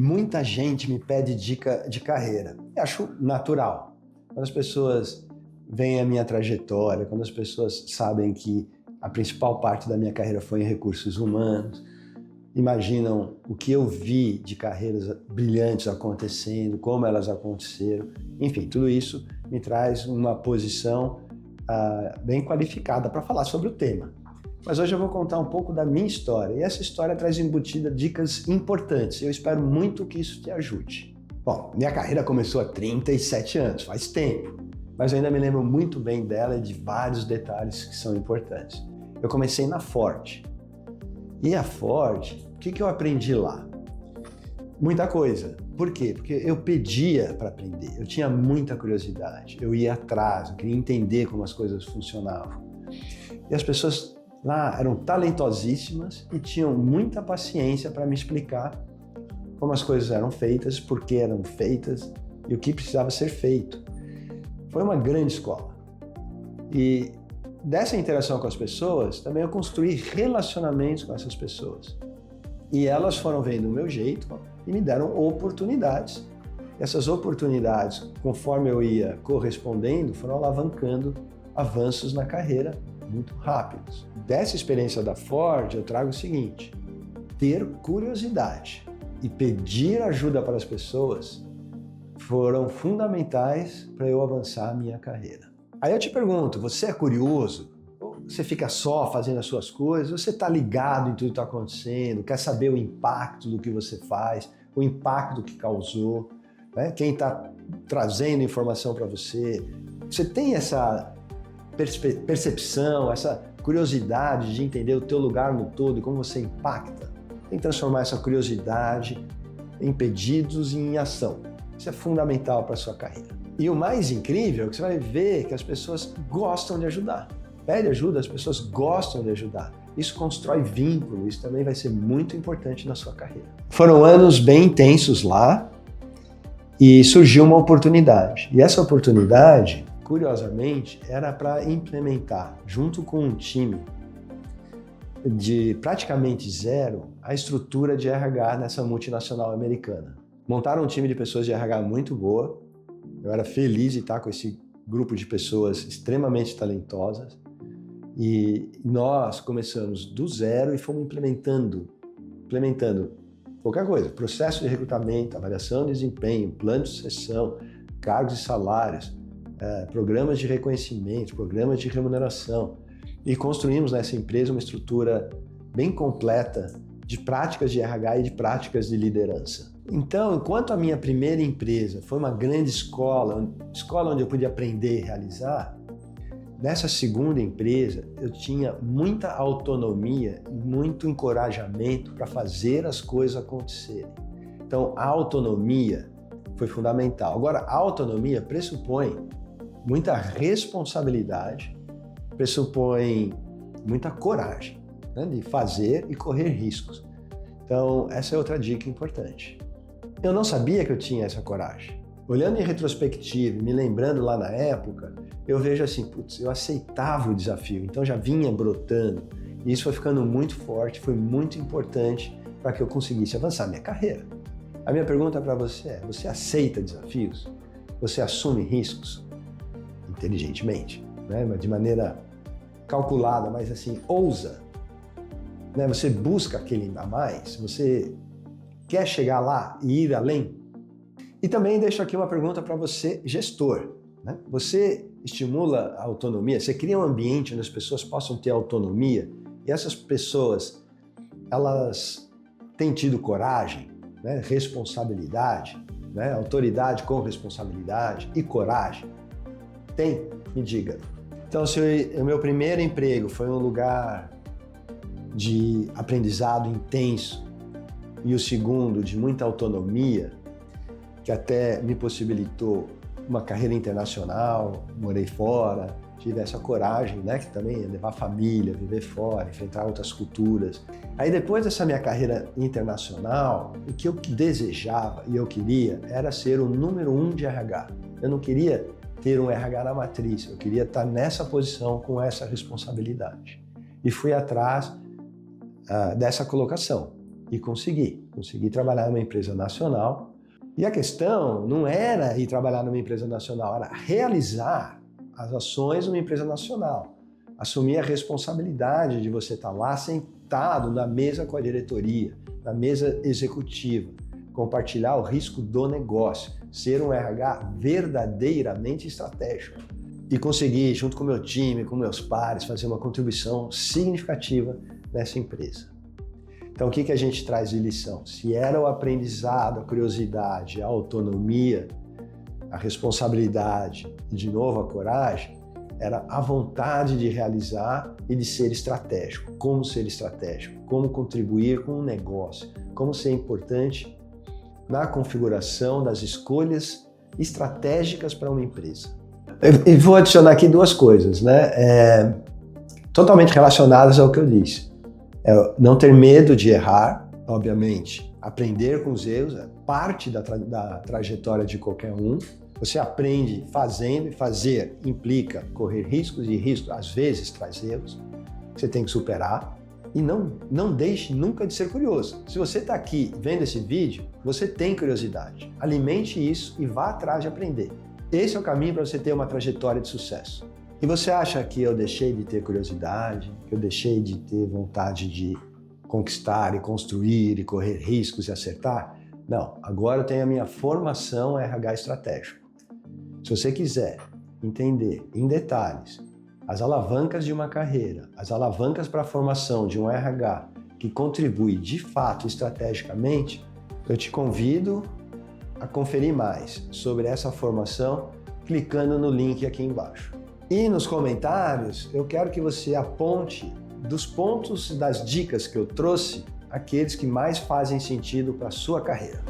Muita gente me pede dica de carreira. Eu acho natural. Quando as pessoas veem a minha trajetória, quando as pessoas sabem que a principal parte da minha carreira foi em recursos humanos, imaginam o que eu vi de carreiras brilhantes acontecendo, como elas aconteceram. Enfim, tudo isso me traz uma posição bem qualificada para falar sobre o tema. Mas hoje eu vou contar um pouco da minha história, e essa história traz embutida dicas importantes, e eu espero muito que isso te ajude. Bom, minha carreira começou há 37 anos, faz tempo, mas eu ainda me lembro muito bem dela e de vários detalhes que são importantes. Eu comecei na Ford, e a Ford, o que eu aprendi lá? Muita coisa. Por quê? Porque eu pedia para aprender, eu tinha muita curiosidade, eu ia atrás, eu queria entender como as coisas funcionavam. E as pessoas lá eram talentosíssimas e tinham muita paciência para me explicar como as coisas eram feitas, por que eram feitas e o que precisava ser feito. Foi uma grande escola. E dessa interação com as pessoas, também eu construí relacionamentos com essas pessoas. E elas foram vendo o meu jeito e me deram oportunidades. Essas oportunidades, conforme eu ia correspondendo, foram alavancando avanços na carreira muito rápidos. Dessa experiência da Ford, eu trago o seguinte: ter curiosidade e pedir ajuda para as pessoas foram fundamentais para eu avançar a minha carreira. Aí eu te pergunto, você é curioso? Ou você fica só fazendo as suas coisas? Você está ligado em tudo que está acontecendo? Quer saber o impacto do que você faz? O impacto do que causou? Né? Quem está trazendo informação para você? Você tem essa percepção, essa curiosidade de entender o teu lugar no todo e como você impacta? Tem que transformar essa curiosidade em pedidos e em ação. Isso é fundamental para a sua carreira. E o mais incrível é que você vai ver que as pessoas gostam de ajudar. Pede ajuda, as pessoas gostam de ajudar. Isso constrói vínculo, isso também vai ser muito importante na sua carreira. Foram anos bem intensos lá e surgiu uma oportunidade. E essa oportunidade, curiosamente, era para implementar, junto com um time de praticamente zero, a estrutura de RH nessa multinacional americana. Montaram um time de pessoas de RH muito boa. Eu era feliz de estar com esse grupo de pessoas extremamente talentosas. E nós começamos do zero e fomos implementando qualquer coisa. Processo de recrutamento, avaliação de desempenho, plano de sucessão, cargos e salários, programas de reconhecimento, programas de remuneração. E construímos nessa empresa uma estrutura bem completa de práticas de RH e de práticas de liderança. Então, enquanto a minha primeira empresa foi uma grande escola onde eu podia aprender e realizar, nessa segunda empresa eu tinha muita autonomia e muito encorajamento para fazer as coisas acontecerem. Então, a autonomia foi fundamental. Agora, a autonomia pressupõe muita responsabilidade, pressupõe muita coragem, né, de fazer e correr riscos. Então, essa é outra dica importante. Eu não sabia que eu tinha essa coragem. Olhando em retrospectiva, me lembrando lá na época, eu vejo assim, putz, eu aceitava o desafio, então já vinha brotando. E isso foi ficando muito forte, foi muito importante para que eu conseguisse avançar minha carreira. A minha pergunta para você é, você aceita desafios? Você assume riscos? Inteligentemente, né? De maneira calculada, mas assim, ousa. Né? Você busca aquele a mais? Você quer chegar lá e ir além? E também deixo aqui uma pergunta para você, gestor. Né? Você estimula a autonomia? Você cria um ambiente onde as pessoas possam ter autonomia? E essas pessoas, elas têm tido coragem, né? Responsabilidade, né? Autoridade com responsabilidade e coragem? Tem? Me diga. Então, se o meu primeiro emprego foi um lugar de aprendizado intenso e o segundo de muita autonomia, que até me possibilitou uma carreira internacional, morei fora, tive essa coragem, né, que também é levar a família, viver fora, enfrentar outras culturas. Aí depois dessa minha carreira internacional, o que eu desejava e eu queria era ser o número 1 de RH. Eu não queria ter um RH na matriz, eu queria estar nessa posição com essa responsabilidade. E fui atrás dessa colocação e consegui. consegui trabalhar numa empresa nacional. E a questão não era ir trabalhar numa empresa nacional, era realizar as ações numa empresa nacional. Assumir a responsabilidade de você estar lá sentado na mesa com a diretoria, na mesa executiva, compartilhar o risco do negócio, ser um RH verdadeiramente estratégico e conseguir, junto com o meu time, com meus pares, fazer uma contribuição significativa nessa empresa. Então, o que a gente traz de lição? Se era o aprendizado, a curiosidade, a autonomia, a responsabilidade e, de novo, a coragem, era a vontade de realizar e de ser estratégico. Como ser estratégico? Como contribuir com o negócio? Como ser importante na configuração das escolhas estratégicas para uma empresa? E vou adicionar aqui duas coisas, né? Totalmente relacionadas ao que eu disse. Não ter medo de errar, obviamente. Aprender com os erros é parte da trajetória de qualquer um. Você aprende fazendo, e fazer implica correr riscos, e risco às vezes traz erros. Você tem que superar. E não deixe nunca de ser curioso. Se você está aqui vendo esse vídeo, você tem curiosidade. Alimente isso e vá atrás de aprender. Esse é o caminho para você ter uma trajetória de sucesso. E você acha que eu deixei de ter curiosidade, que eu deixei de ter vontade de conquistar e construir e correr riscos e acertar? Não, agora eu tenho a minha formação RH estratégico. Se você quiser entender em detalhes as alavancas de uma carreira, as alavancas para a formação de um RH que contribui de fato estrategicamente, eu te convido a conferir mais sobre essa formação clicando no link aqui embaixo. E nos comentários, eu quero que você aponte dos pontos das dicas que eu trouxe, aqueles que mais fazem sentido para a sua carreira.